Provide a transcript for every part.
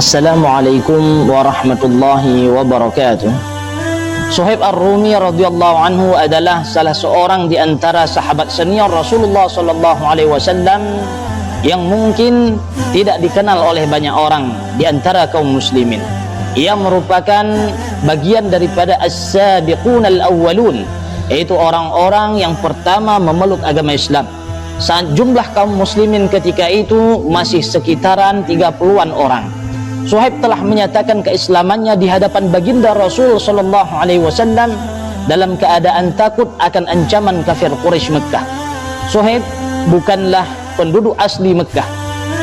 Assalamualaikum warahmatullahi wabarakatuh. Suhaib Ar-Rumi radhiyallahu anhu adalah salah seorang di antara sahabat senior Rasulullah sallallahu alaihi wasallam yang mungkin tidak dikenal oleh banyak orang di antara kaum muslimin. Ia merupakan bagian daripada as-sabiqun al-awwalun, yaitu orang-orang yang pertama memeluk agama Islam. Saat jumlah kaum muslimin ketika itu masih sekitaran 30-an orang. Suhaib telah menyatakan keislamannya di hadapan baginda Rasul sallallahu alaihi wasallam dalam keadaan takut akan ancaman kafir Quraisy Mekah. Suhaib bukanlah penduduk asli Mekah.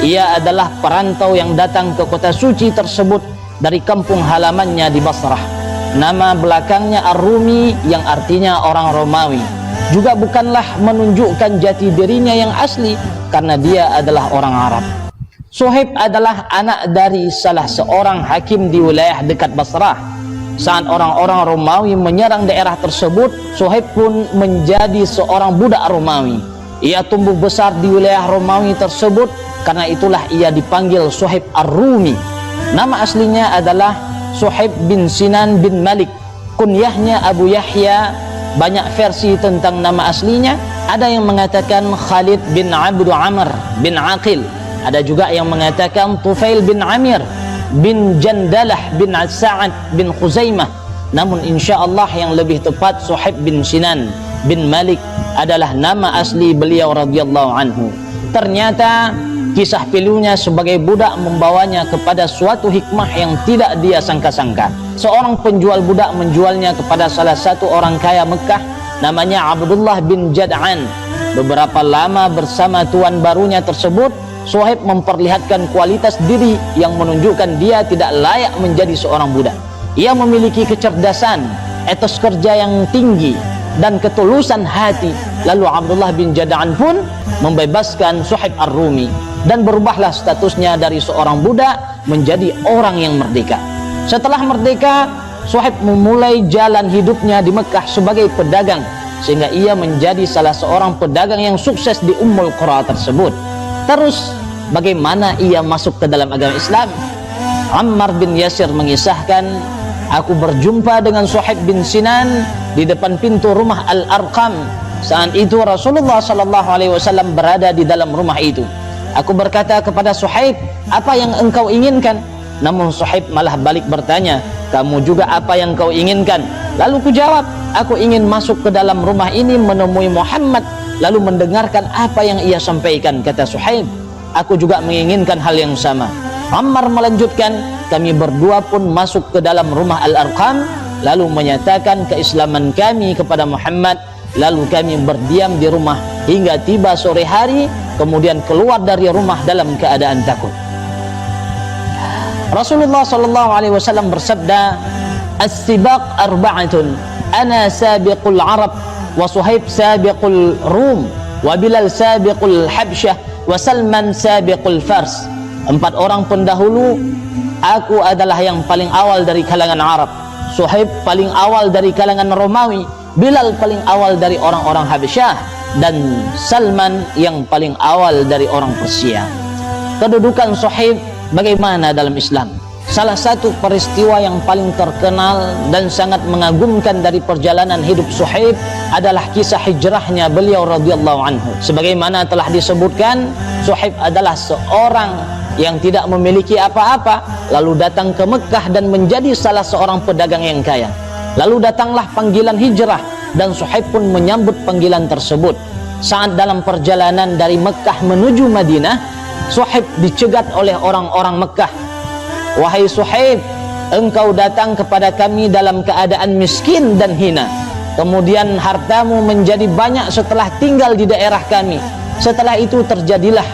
Ia adalah perantau yang datang ke kota suci tersebut dari kampung halamannya di Basrah. Nama belakangnya Ar-Rumi yang artinya orang Romawi. Juga bukanlah menunjukkan jati dirinya yang asli karena dia adalah orang Arab. Suhaib adalah anak dari salah seorang hakim di wilayah dekat Basrah. Saat orang-orang Romawi menyerang daerah tersebut, Suhaib pun menjadi seorang budak Romawi. Ia tumbuh besar di wilayah Romawi tersebut, karena itulah ia dipanggil Suhaib Ar-Rumi. Nama aslinya adalah Suhaib bin Sinan bin Malik. Kunyahnya Abu Yahya. Banyak versi tentang nama aslinya. Ada yang mengatakan Khalid bin Abdu Amr bin Aqil. Ada juga yang mengatakan Tufail bin Amir bin Jandalah bin Sa'ad bin Khuzaimah. Namun insyaallah yang lebih tepat Suhaib bin Sinan bin Malik adalah nama asli beliau radhiyallahu anhu. Ternyata kisah pilunya sebagai budak membawanya kepada suatu hikmah yang tidak dia sangka-sangka. Seorang penjual budak menjualnya kepada salah satu orang kaya Mekah namanya Abdullah bin Jad'an. Beberapa lama bersama tuan barunya tersebut, Suhaib memperlihatkan kualitas diri yang menunjukkan dia tidak layak menjadi seorang budak. Ia memiliki kecerdasan, etos kerja yang tinggi, dan ketulusan hati. Lalu Abdullah bin Jad'an pun membebaskan Suhaib Ar-Rumi, dan berubahlah statusnya dari seorang budak menjadi orang yang merdeka. Setelah merdeka, Suhaib memulai jalan hidupnya di Mekah sebagai pedagang, sehingga ia menjadi salah seorang pedagang yang sukses di Ummul Qura tersebut. Terus bagaimana ia masuk ke dalam agama Islam? Ammar bin Yasir mengisahkan, aku berjumpa dengan Suhaib bin Sinan di depan pintu rumah Al-Arqam. Saat itu Rasulullah sallallahu alaihi wasallam berada di dalam rumah itu. Aku berkata kepada Suhaib, apa yang engkau inginkan? Namun Suhaib malah balik bertanya, kamu juga apa yang kau inginkan? Lalu ku jawab, aku ingin masuk ke dalam rumah ini menemui Muhammad, lalu mendengarkan apa yang ia sampaikan. Kata Suhaib, aku juga menginginkan hal yang sama. Ammar melanjutkan, kami berdua pun masuk ke dalam rumah Al-Arqam, lalu menyatakan keislaman kami kepada Muhammad. Lalu kami berdiam di rumah hingga tiba sore hari, kemudian keluar dari rumah dalam keadaan takut. Rasulullah sallallahu alaihi wasallam bersabda, as-sibaq arba'atun, ana sabiqul Arab, wa Suhaib sabiqul Rum, wa Bilal sabiqul Habsyah, wa Salman sabiqul Fars. 4 orang pendahulu, aku adalah yang paling awal dari kalangan Arab, Suhaib paling awal dari kalangan Romawi, Bilal paling awal dari orang-orang Habsyah, dan Salman yang paling awal dari orang Persia. Kedudukan Suhaib bagaimana dalam Islam? Salah satu peristiwa yang paling terkenal dan sangat mengagumkan dari perjalanan hidup Suhaib adalah kisah hijrahnya beliau radhiyallahu anhu. Sebagaimana telah disebutkan, Suhaib adalah seorang yang tidak memiliki apa-apa, lalu datang ke Mekah dan menjadi salah seorang pedagang yang kaya. Lalu datanglah panggilan hijrah, dan Suhaib pun menyambut panggilan tersebut. Saat dalam perjalanan dari Mekah menuju Madinah, Suhaib dicegat oleh orang-orang Mekah. Wahai Suhaib, engkau datang kepada kami dalam keadaan miskin dan hina. Kemudian hartamu menjadi banyak setelah tinggal di daerah kami. Setelah itu terjadilah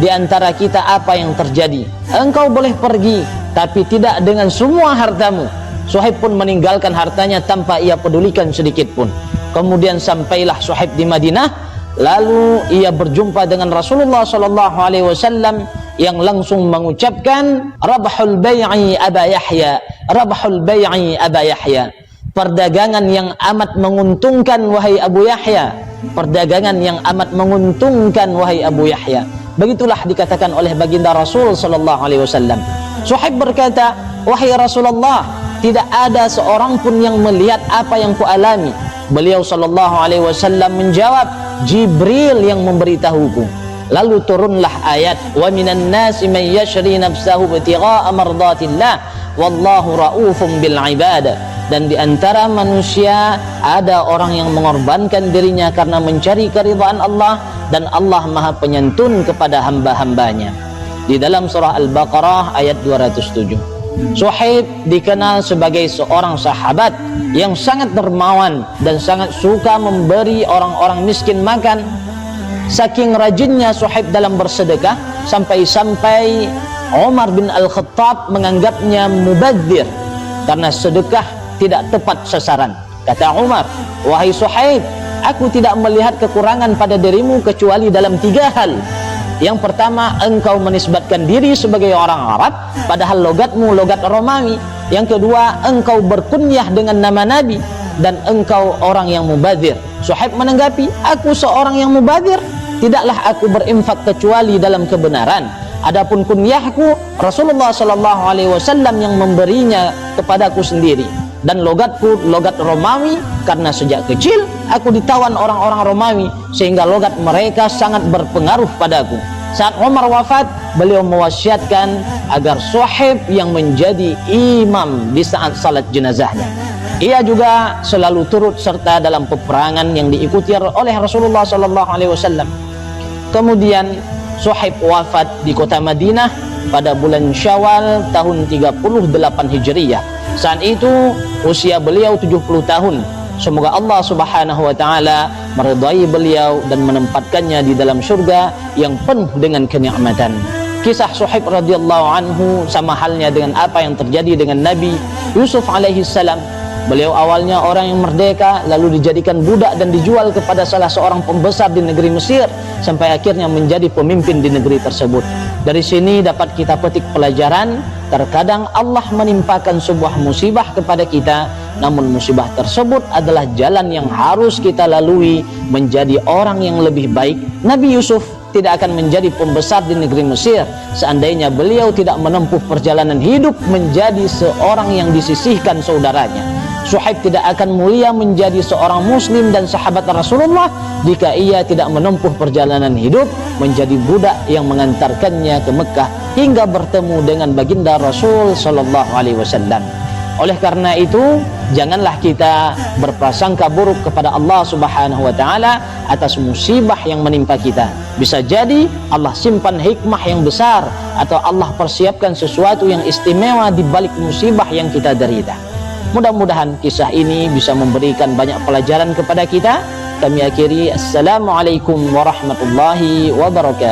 di antara kita apa yang terjadi. Engkau boleh pergi, tapi tidak dengan semua hartamu. Suhaib pun meninggalkan hartanya tanpa ia pedulikan sedikit pun. Kemudian sampailah Suhaib di Madinah. Lalu ia berjumpa dengan Rasulullah sallallahu alaihi wasallam yang langsung mengucapkan, rabahul bai'i Aba Yahya, rabahul bai'i Aba Yahya. Perdagangan yang amat menguntungkan wahai Abu Yahya. Perdagangan yang amat menguntungkan wahai Abu Yahya. Begitulah dikatakan oleh baginda Rasul sallallahu alaihi wasallam. Suhaib berkata, wahai Rasulullah, tidak ada seorang pun yang melihat apa yang kualami. Beliau sallallahu alaihi wasallam menjawab, Jibril yang memberitahuku. Lalu turunlah ayat, wa minan nasi man yashri nafsahu ibtigha'a mardatillah wallahu raufum bil ibad. Dan di antara manusia ada orang yang mengorbankan dirinya karena mencari keridhaan Allah, dan Allah Maha Penyantun kepada hamba-hambanya. Di dalam surah Al-Baqarah ayat 207. Suhaib dikenal sebagai seorang sahabat yang sangat dermawan dan sangat suka memberi orang-orang miskin makan. Saking rajinnya Suhaib dalam bersedekah, sampai-sampai Umar bin Al-Khattab menganggapnya mubadzir karena sedekah tidak tepat sasaran. Kata Umar, wahai Suhaib, aku tidak melihat kekurangan pada dirimu kecuali dalam 3 hal. Yang pertama, engkau menisbatkan diri sebagai orang Arab padahal logatmu logat Romawi. Yang kedua, engkau berkunyah dengan nama Nabi, dan engkau orang yang mubadzir. Suhaib menanggapi, aku seorang yang mubadzir, tidaklah aku berinfak kecuali dalam kebenaran. Adapun kunyahku, Rasulullah sallallahu alaihi wasallam yang memberinya kepadaku sendiri, dan logatku logat Romawi karena sejak kecil aku ditawan orang-orang Romawi sehingga logat mereka sangat berpengaruh padaku. Saat Umar wafat, beliau mewasiatkan agar Suhaib yang menjadi imam di saat salat jenazahnya. Ia juga selalu turut serta dalam peperangan yang diikuti oleh Rasulullah sallallahu alaihi wasallam. Kemudian Suhaib wafat di kota Madinah pada bulan Syawal tahun 38 Hijriyah. Saat itu usia beliau 70 tahun. Semoga Allah Subhanahu wa taala meridai beliau dan menempatkannya di dalam surga yang penuh dengan kenikmatan. Kisah Suhaib radhiyallahu anhu sama halnya dengan apa yang terjadi dengan Nabi Yusuf alaihi salam. Beliau awalnya orang yang merdeka, lalu dijadikan budak dan dijual kepada salah seorang pembesar di negeri Mesir, sampai akhirnya menjadi pemimpin di negeri tersebut. Dari sini dapat kita petik pelajaran, terkadang Allah menimpakan sebuah musibah kepada kita, namun musibah tersebut adalah jalan yang harus kita lalui menjadi orang yang lebih baik. Nabi Yusuf tidak akan menjadi pembesar di negeri Mesir seandainya beliau tidak menempuh perjalanan hidup menjadi seorang yang disisihkan saudaranya. Suhaib tidak akan mulia menjadi seorang muslim dan sahabat Rasulullah jika ia tidak menempuh perjalanan hidup menjadi budak yang mengantarkannya ke Mekah hingga bertemu dengan baginda Rasul sallallahu alaihi wasallam. Oleh karena itu, janganlah kita berprasangka buruk kepada Allah Subhanahu wa taala atas musibah yang menimpa kita. Bisa jadi Allah simpan hikmah yang besar, atau Allah persiapkan sesuatu yang istimewa di balik musibah yang kita derita. Mudah-mudahan kisah ini bisa memberikan banyak pelajaran kepada kita. Kami akhiri, Assalamualaikum warahmatullahi wabarakatuh.